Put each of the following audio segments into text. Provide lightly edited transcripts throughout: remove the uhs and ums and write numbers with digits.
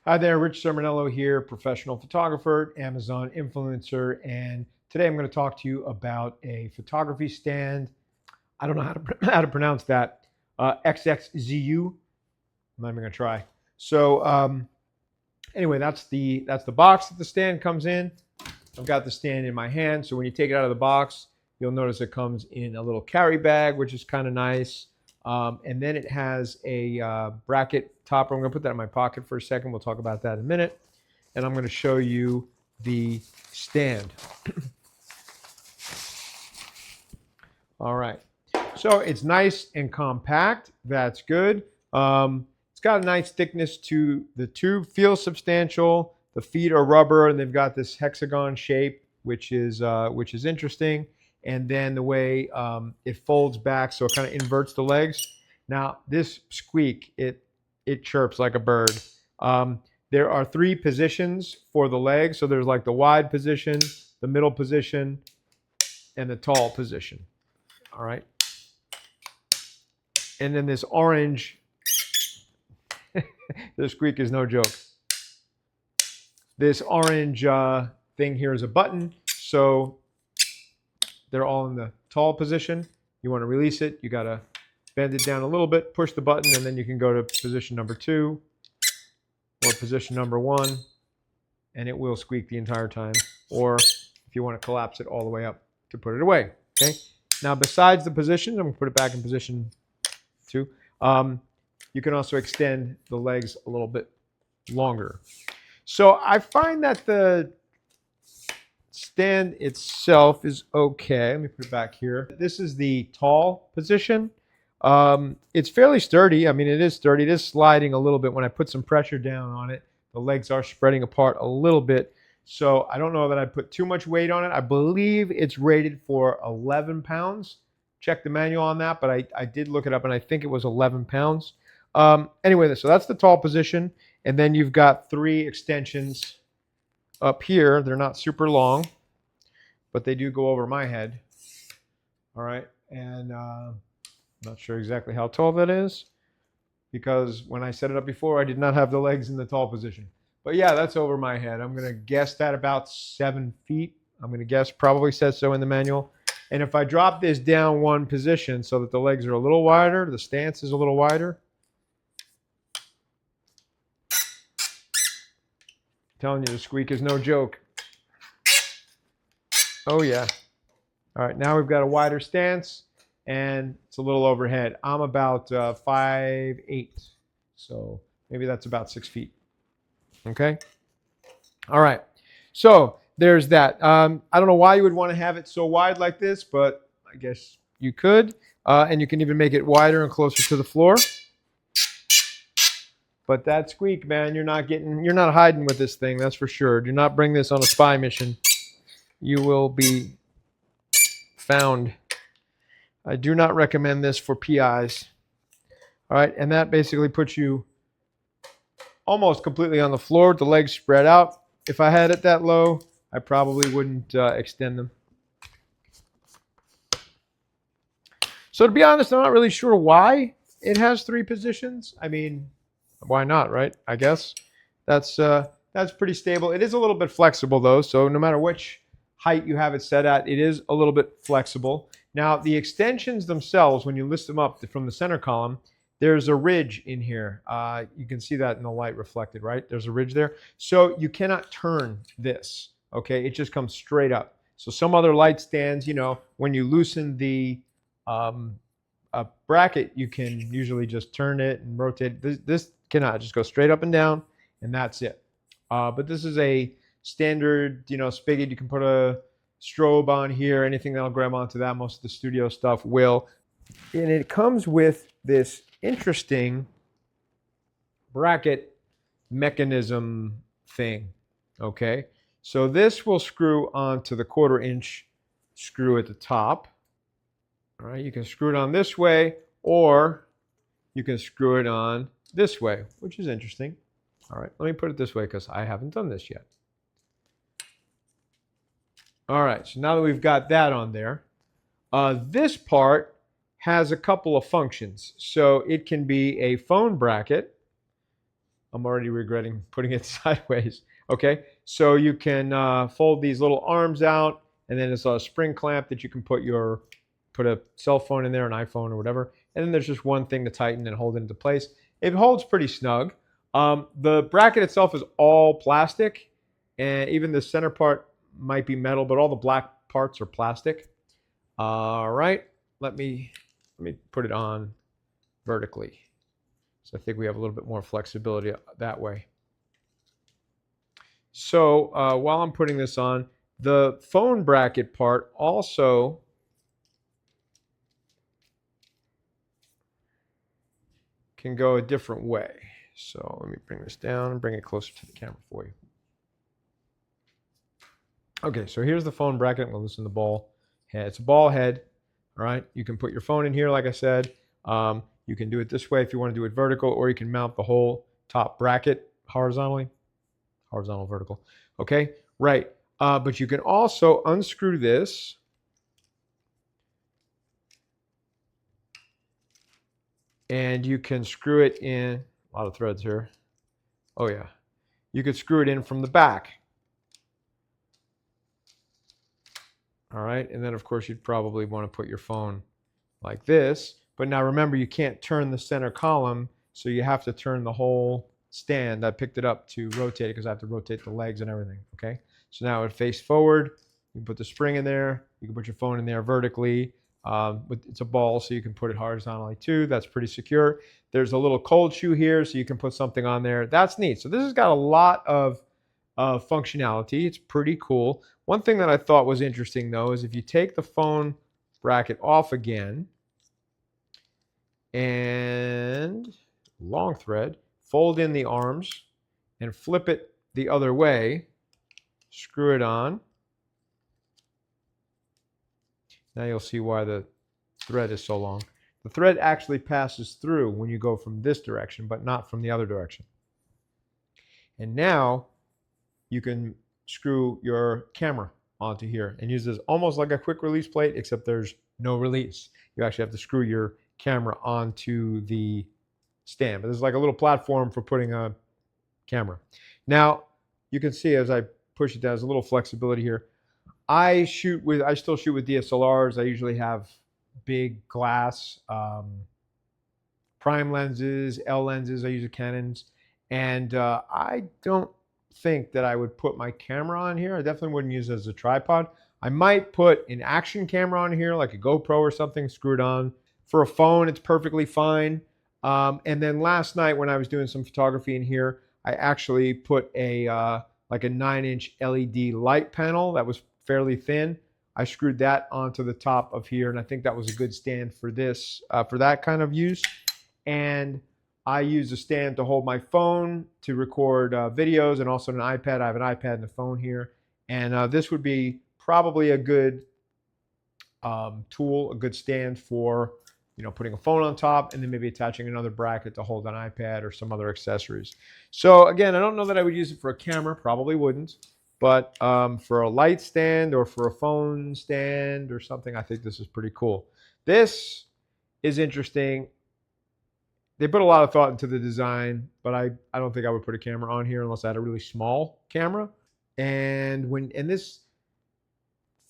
Hi there, Rich Sermonello here, professional photographer, Amazon influencer, and today I'm going to talk to you about a photography stand. I don't know how to pronounce that. XXZU. I'm not even going to try. So anyway, that's the box that the stand comes in. I've got the stand in my hand, so when you take it out of the box, you'll notice it comes in a little carry bag, which is kind of nice. And then it has a bracket topper. I'm going to put that in my pocket for a second. We'll talk about that in a minute. And I'm going to show you the stand. All right. So it's nice and compact. That's good. It's got a nice thickness to the tube. Feels substantial. The feet are rubber, and they've got this hexagon shape, which is interesting. And then the way it folds back, so it kind of inverts the legs. Now this squeak, it chirps like a bird. There are 3 positions for the legs. So there's like the wide position, the middle position, and the tall position. All right. And then this orange, the squeak is no joke. This orange thing here is a button. So they're all in the tall position. You want to release it, you got to bend it down a little bit, push the button, and then you can go to position number 2 or position number 1, and it will squeak the entire time. Or if you want to collapse it all the way up to put it away. Okay. Now, besides the positions, I'm going to put it back in position 2. You can also extend the legs a little bit longer. So I find that the stand itself is okay. Let me put it back here. This is the tall position. It's fairly sturdy. I mean, it is sturdy. It is sliding a little bit. When I put some pressure down on it, the legs are spreading apart a little bit. So I don't know that I put too much weight on it. I believe it's rated for 11 pounds. Check the manual on that, but I did look it up, and I think it was 11 pounds. Anyway, so that's the tall position. And then you've got 3 extensions up here. They're not super long, but they do go over my head. All right. And I'm not sure exactly how tall that is, because when I set it up before, I did not have the legs in the tall position. But yeah, that's over my head. I'm going to guess that about 7 feet. I'm going to guess, probably says so in the manual. And if I drop this down 1 position so that the legs are a little wider, the stance is a little wider. I'm telling you, the squeak is no joke. Oh yeah. All right, now we've got a wider stance, and it's a little overhead. I'm about 5'8", so maybe that's about 6 feet. Okay. All right. So there's that. I don't know why you would want to have it so wide like this, but I guess you could. And you can even make it wider and closer to the floor. But that squeak, man, you're not hiding with this thing, that's for sure. Do not bring this on a spy mission. You will be found. I do not recommend this for PIs. All right, and that basically puts you almost completely on the floor with the legs spread out. If I had it that low, I probably wouldn't extend them. So to be honest, I'm not really sure why it has 3 positions. I mean, why not, right? I guess that's pretty stable. It is a little bit flexible though, so no matter which height you have it set at, it is a little bit flexible. Now the extensions themselves, when you list them up from the center column, there's a ridge in here. You can see that in the light reflected, right? There's a ridge there. So you cannot turn this, okay? It just comes straight up. So some other light stands, you know, when you loosen the bracket, you can usually just turn it and rotate. This cannot, just go straight up and down, and that's it. But this is a standard, you know, spigot. You can put a strobe on here, anything that'll grab onto that. Most of the studio stuff will. And it comes with this interesting bracket mechanism thing. Okay, so this will screw onto the 1/4 inch screw at the top. All right, you can screw it on this way, or you can screw it on this way, which is interesting. All right, let me put it this way because I haven't done this yet. All right, so now that we've got that on there, this part has a couple of functions. So it can be a phone bracket, I'm already regretting putting it sideways. Okay, so you can fold these little arms out, and then it's a spring clamp that you can put a cell phone in there, an iPhone or whatever, and then there's just one thing to tighten and hold it into place. It holds pretty snug. The bracket itself is all plastic, and even the center part might be metal, but all the black parts are plastic. All right, let me put it on vertically. So I think we have a little bit more flexibility that way. So while I'm putting this on, the phone bracket part also can go a different way. So let me bring this down and bring it closer to the camera for you. Okay, so here's the phone bracket. I'm going to loosen the ball head. It's a ball head. All right, you can put your phone in here, like I said. You can do it this way if you want to do it vertical, or you can mount the whole top bracket horizontally. Horizontal, vertical. Okay, right. But you can also unscrew this. And you can screw it in. A lot of threads here. Oh, yeah. You could screw it in from the back. All right, and then, of course, you'd probably want to put your phone like this. But now remember, you can't turn the center column, so you have to turn the whole stand. I picked it up to rotate it because I have to rotate the legs and everything, okay? So now it face forward. You can put the spring in there. You can put your phone in there vertically. It's a ball, so you can put it horizontally too. That's pretty secure. There's a little cold shoe here, so you can put something on there. That's neat. So this has got a lot of functionality. It's pretty cool. One thing that I thought was interesting, though, is if you take the phone bracket off again, and long thread, fold in the arms and flip it the other way, screw it on. Now you'll see why the thread is so long. The thread actually passes through when you go from this direction, but not from the other direction. And now you can screw your camera onto here and use this almost like a quick release plate, except there's no release. You actually have to screw your camera onto the stand. But this is like a little platform for putting a camera. Now, you can see as I push it down, there's a little flexibility here. I still shoot with DSLRs. I usually have big glass prime lenses, L lenses. I use Canons. And I don't think that I would put my camera on here. I definitely wouldn't use it as a tripod. I might put an action camera on here, like a GoPro or something, screwed on. For a phone, it's perfectly fine. And then last night when I was doing some photography in here, I actually put a like a 9-inch LED light panel that was fairly thin. I screwed that onto the top of here, and I think that was a good stand for this, for that kind of use. And I use a stand to hold my phone to record videos, and also an iPad. I have an iPad and a phone here. And this would be probably a good tool, a good stand for, you know, putting a phone on top and then maybe attaching another bracket to hold an iPad or some other accessories. So again, I don't know that I would use it for a camera, probably wouldn't, but for a light stand or for a phone stand or something, I think this is pretty cool. This is interesting. They put a lot of thought into the design, but I don't think I would put a camera on here unless I had a really small camera. And this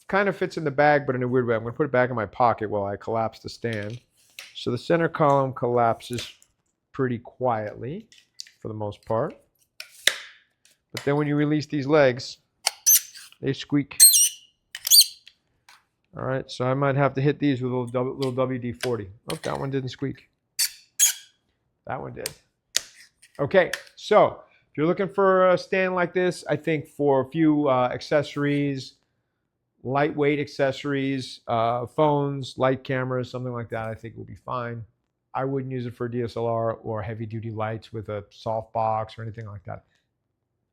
kind of fits in the bag, but in a weird way. I'm going to put it back in my pocket while I collapse the stand. So the center column collapses pretty quietly for the most part. But then when you release these legs, they squeak. All right, so I might have to hit these with a little WD-40. Oh, that one didn't squeak. That one did. Okay, so if you're looking for a stand like this, I think for a few accessories, lightweight accessories, phones, light cameras, something like that, I think will be fine. I wouldn't use it for DSLR or heavy-duty lights with a softbox or anything like that.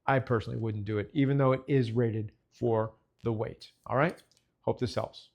I personally wouldn't do it, even though it is rated for the weight. All right? Hope this helps.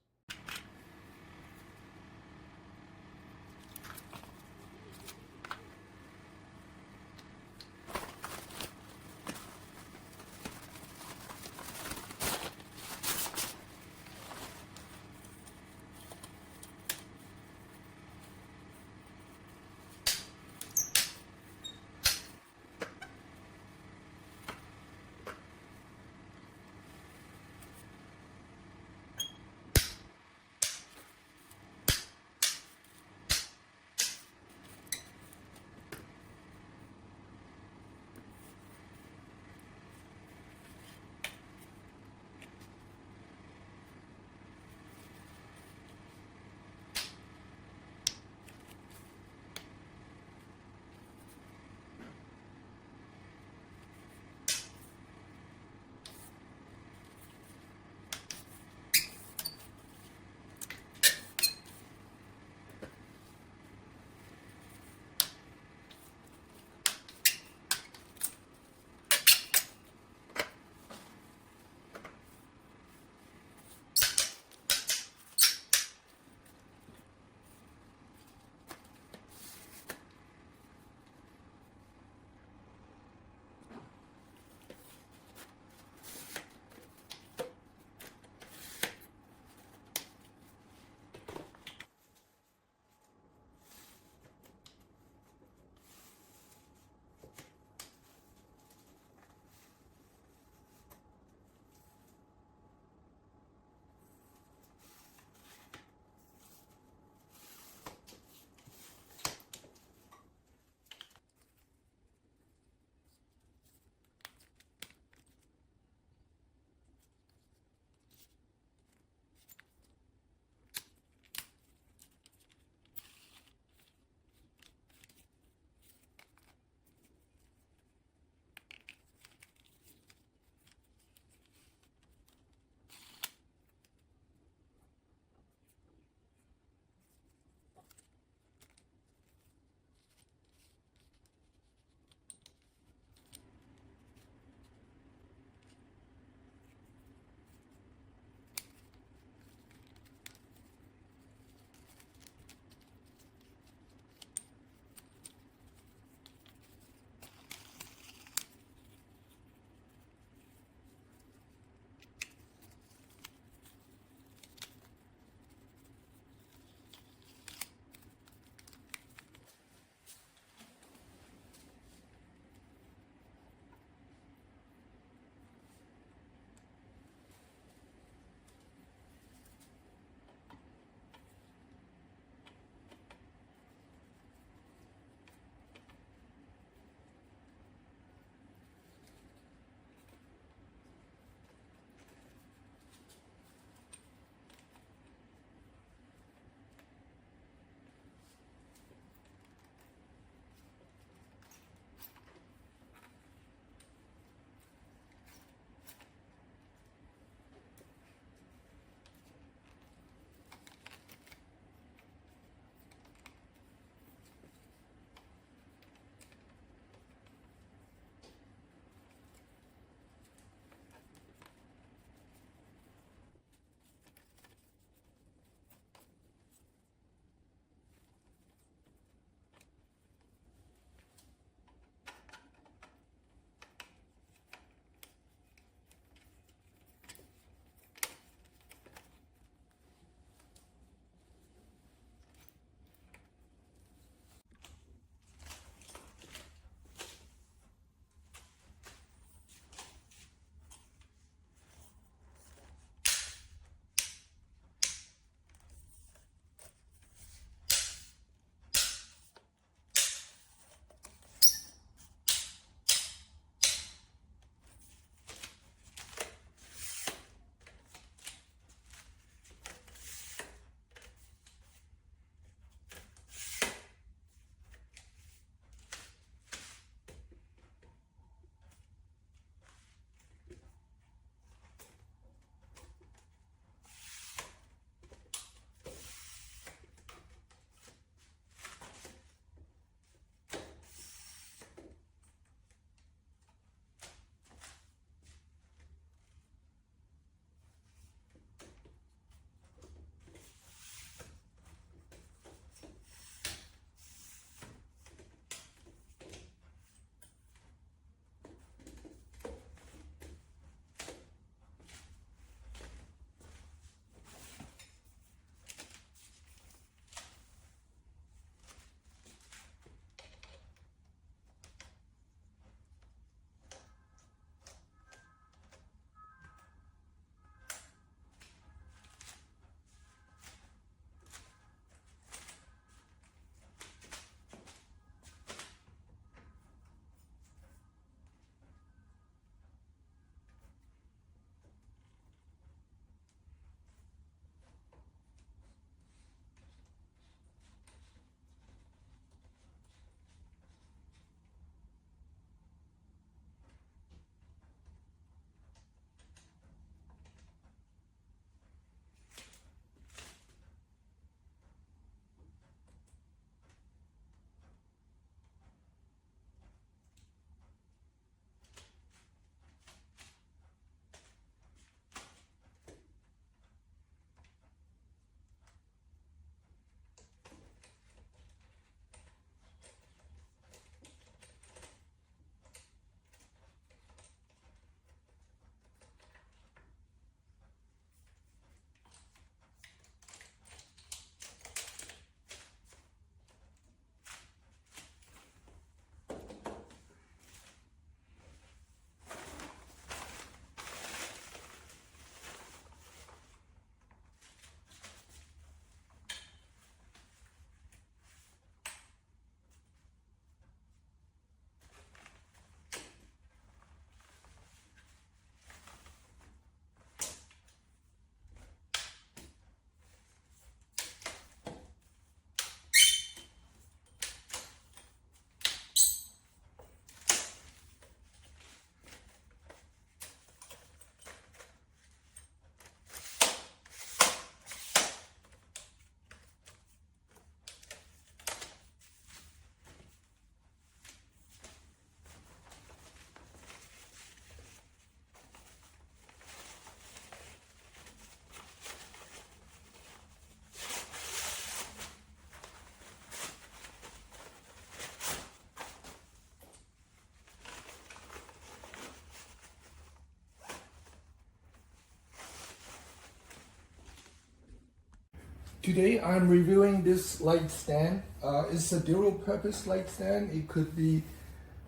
Today I'm reviewing this light stand. It's a dual purpose light stand. It could be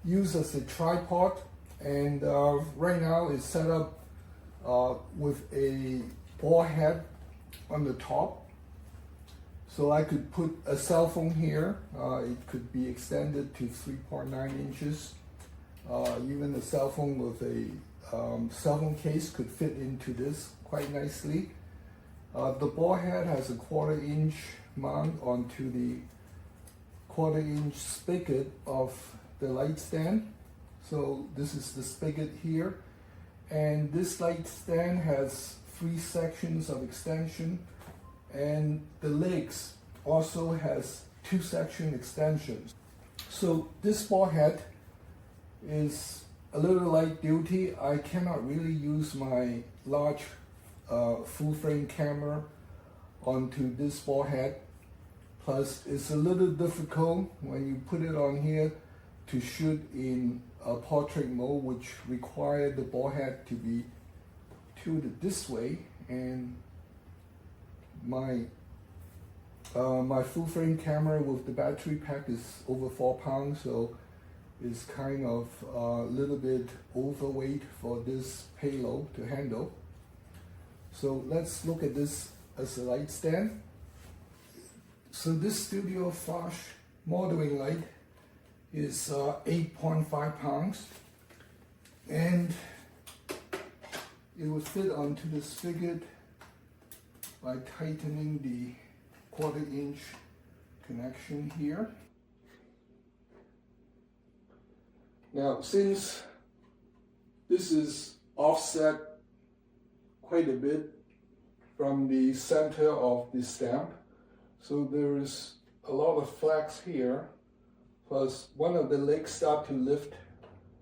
used as a tripod, and right now it's set up with a ball head on the top. So I could put a cell phone here. It could be extended to 3.9 inches. Even a cell phone with a cell phone case could fit into this quite nicely. The ball head has a 1/4 inch mount onto the 1/4 inch spigot of the light stand. So this is the spigot here. And this light stand has 3 sections of extension, and the legs also has 2 section extensions. So this ball head is a little light duty. I cannot really use my large full frame camera onto this ball head. Plus it's a little difficult when you put it on here to shoot in a portrait mode, which require the ball head to be tilted this way, and my full frame camera with the battery pack is over 4 pounds, so it's kind of a little bit overweight for this payload to handle. So let's look at this as a light stand. So this Studio Flash modeling light is 8.5 pounds, and it will fit onto the spigot by tightening the 1/4 inch connection here. Now, since this is offset quite a bit from the center of the stamp, so there is a lot of flex here, plus one of the legs start to lift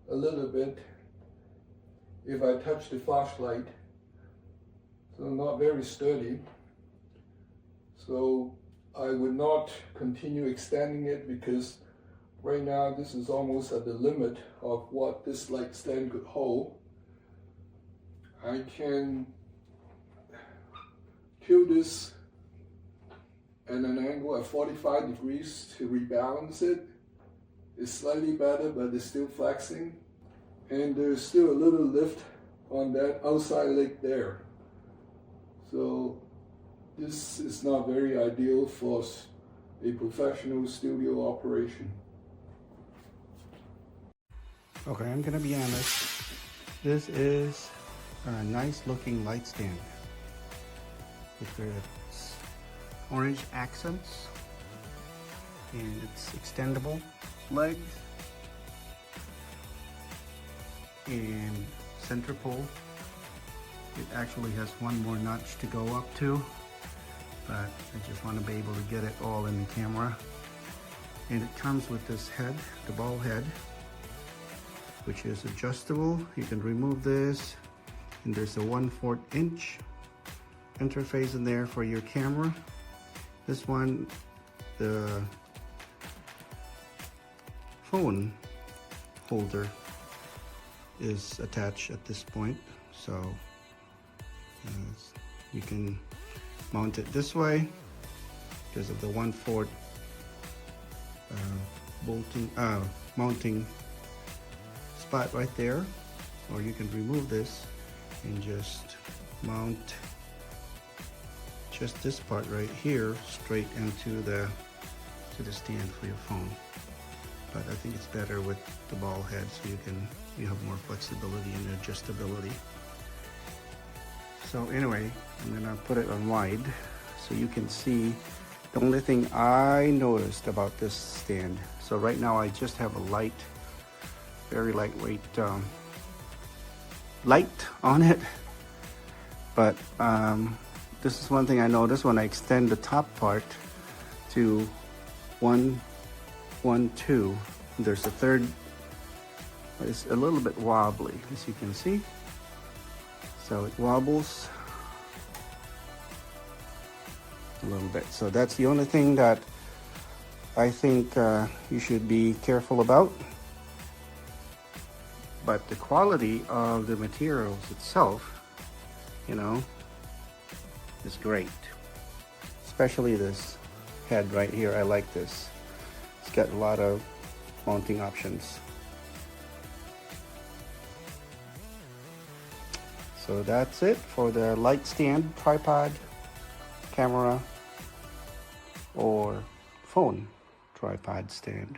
a little bit if I touch the flashlight, so not very sturdy. So I would not continue extending it, because right now this is almost at the limit of what this light stand could hold. I can tilt this at an angle of 45 degrees to rebalance it. It's slightly better, but it's still flexing, and there's still a little lift on that outside leg there. So this is not very ideal for a professional studio operation. Okay, I'm gonna be honest. This is a nice looking light stand with its orange accents and its extendable legs and center pole. It actually has one more notch to go up to, but I just want to be able to get it all in the camera. And it comes with this head, the ball head, which is adjustable. You can remove this, and there's a 1/4 inch interface in there for your camera. This one, the phone holder is attached at this point, so you can mount it this way because of the 1/4 mounting spot right there, or you can remove this and just mount just this part right here straight into the stand for your phone. But I think it's better with the ball head, so you have more flexibility and adjustability. So anyway, I'm gonna put it on wide so you can see the only thing I noticed about this stand. So right now I just have a light, very lightweight light on it, but this is one thing I noticed when I extend the top part to 1, 1, 2. There's a third, it's a little bit wobbly, as you can see. So it wobbles a little bit. So that's the only thing that I think you should be careful about. But the quality of the materials itself, you know, is great. especially this head right here. I like this. It's got a lot of mounting options. So that's it for the light stand, tripod, camera, or phone tripod stand.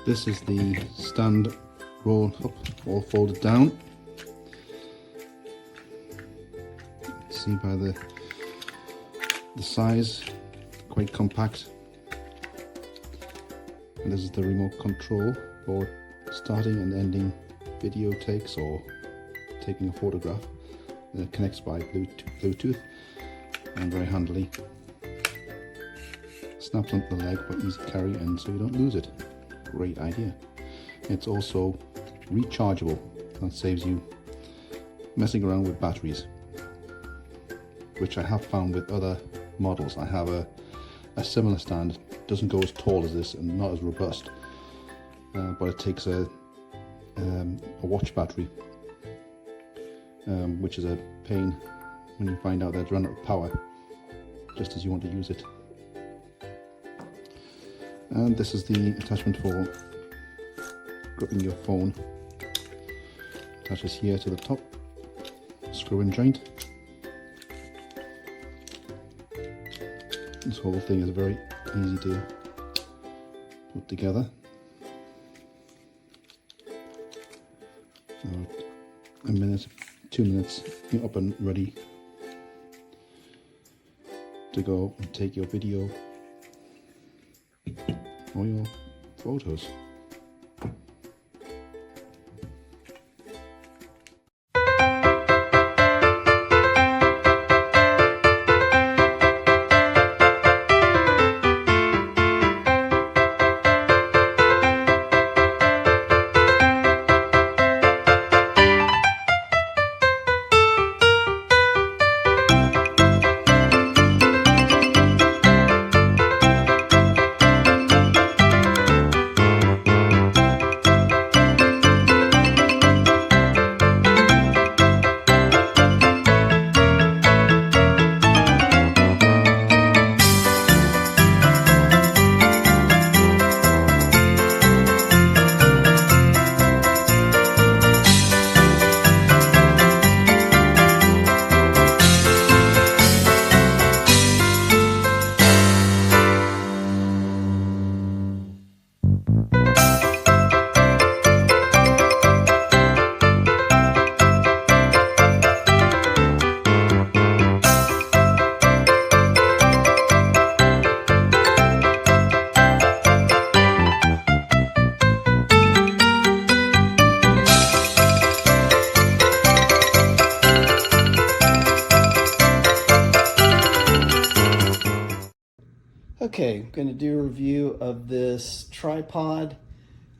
This is the stand roll up, all folded down. See by the size, quite compact. And this is the remote control for starting and ending video takes or taking a photograph. And it connects by Bluetooth and very handily. Snaps onto the leg for easy carry and so you don't lose it. Great idea. It's also rechargeable. That saves you messing around with batteries, which I have found with other models. I have a similar stand. It doesn't go as tall as this and not as robust, but it takes a watch battery, which is a pain when you find out that it's run out of power just as you want to use it. And this is the attachment for gripping your phone. Attaches here to the top, screw-in joint. This whole thing is very easy to put together. So a minute, 2 minutes, you're up and ready to go and take your video or your photos. Okay, I'm going to do a review of this tripod.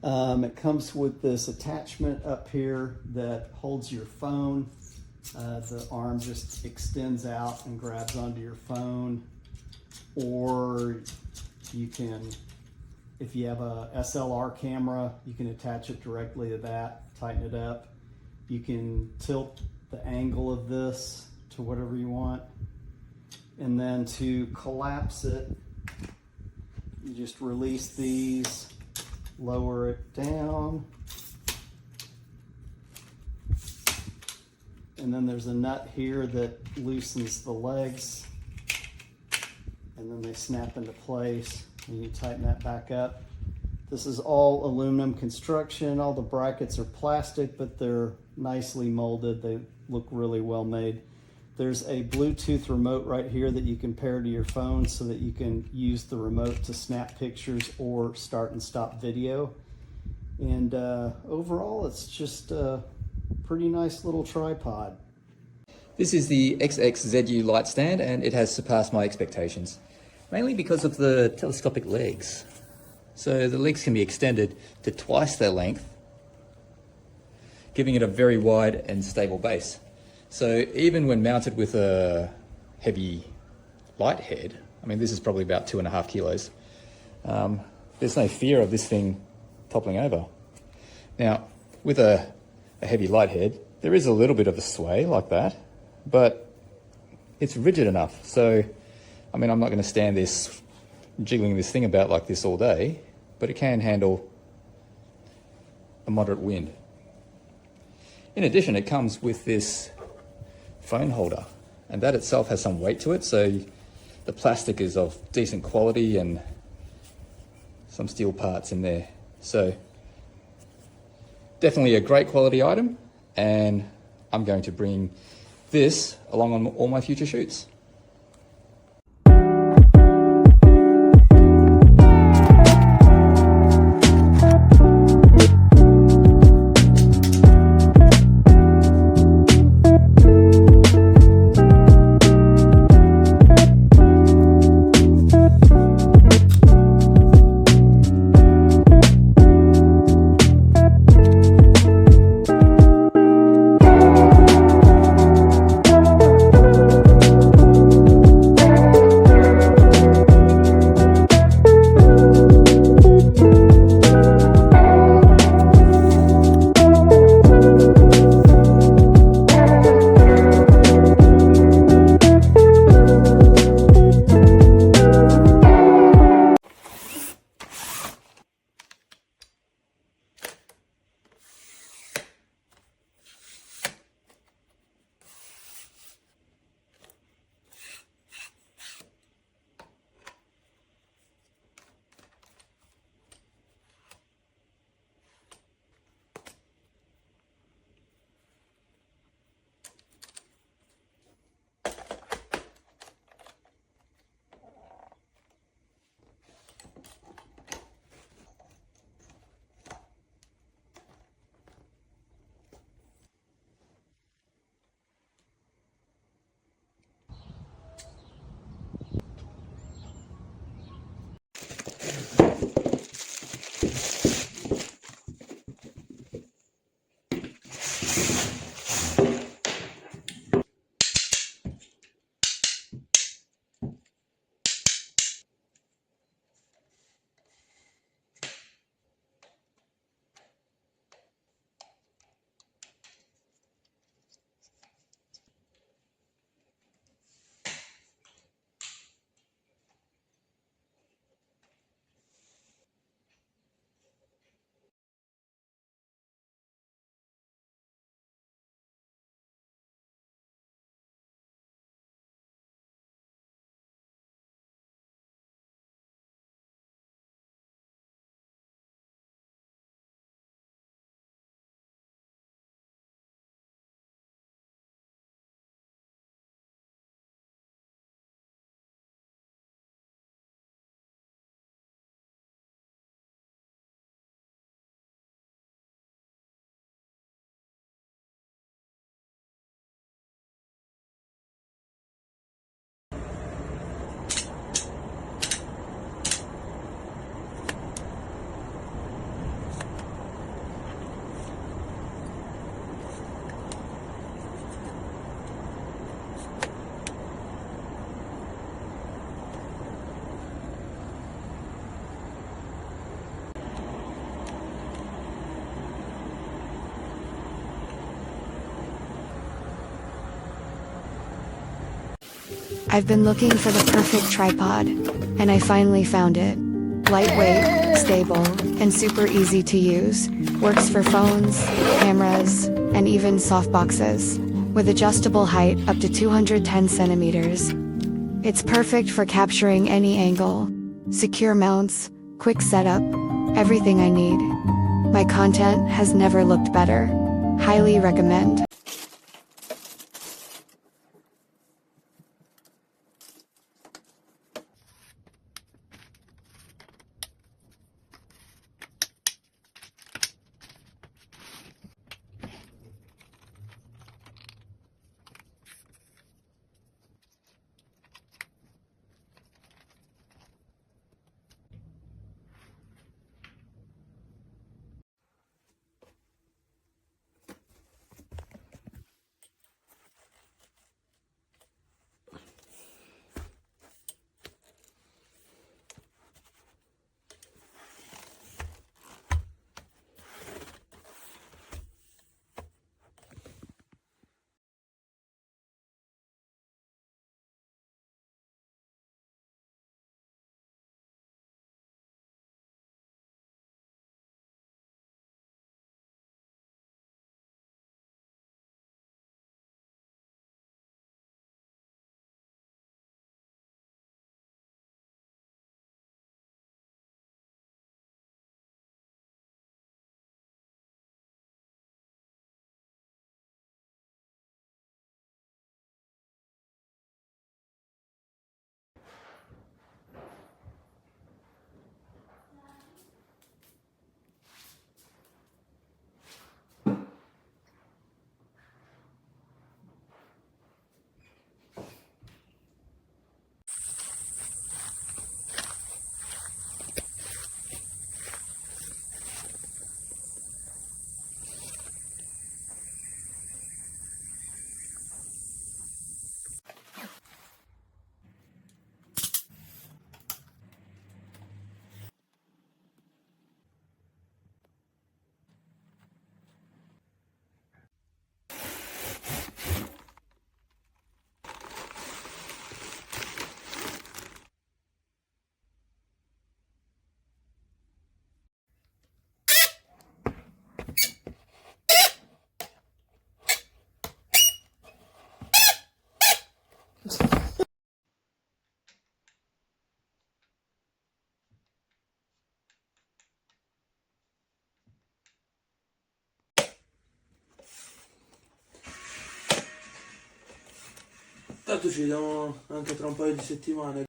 It comes with this attachment up here that holds your phone. The arm just extends out and grabs onto your phone, or you can, if you have a SLR camera, you can attach it directly to that, tighten it up. You can tilt the angle of this to whatever you want. And then to collapse it, you just release these, lower it down. And then there's a nut here that loosens the legs. And then they snap into place and you tighten that back up. This is all aluminum construction. All the brackets are plastic, but they're nicely molded. They look really well made. There's a Bluetooth remote right here that you can pair to your phone so that you can use the remote to snap pictures or start and stop video. And overall, it's just a pretty nice little tripod. This is the XXZU light stand, and it has surpassed my expectations, mainly because of the telescopic legs. So the legs can be extended to twice their length, giving it a very wide and stable base. So even when mounted with a heavy light head, I mean, this is probably about 2.5 kilos, there's no fear of this thing toppling over. Now, with a heavy light head, there is a little bit of a sway like that, but it's rigid enough. So, I mean, I'm not going to stand this, jiggling this thing about like this all day, but it can handle a moderate wind. In addition, it comes with this phone holder, and that itself has some weight to it, so the plastic is of decent quality and some steel parts in there. So definitely a great quality item, and I'm going to bring this along on all my future shoots. I've been looking for the perfect tripod, and I finally found it. Lightweight, stable, and super easy to use. Works for phones, cameras, and even softboxes. With adjustable height up to 210 centimeters. It's perfect for capturing any angle. Secure mounts, quick setup, everything I need. My content has never looked better. Highly recommend. Tanto ci vediamo anche tra un paio di settimane,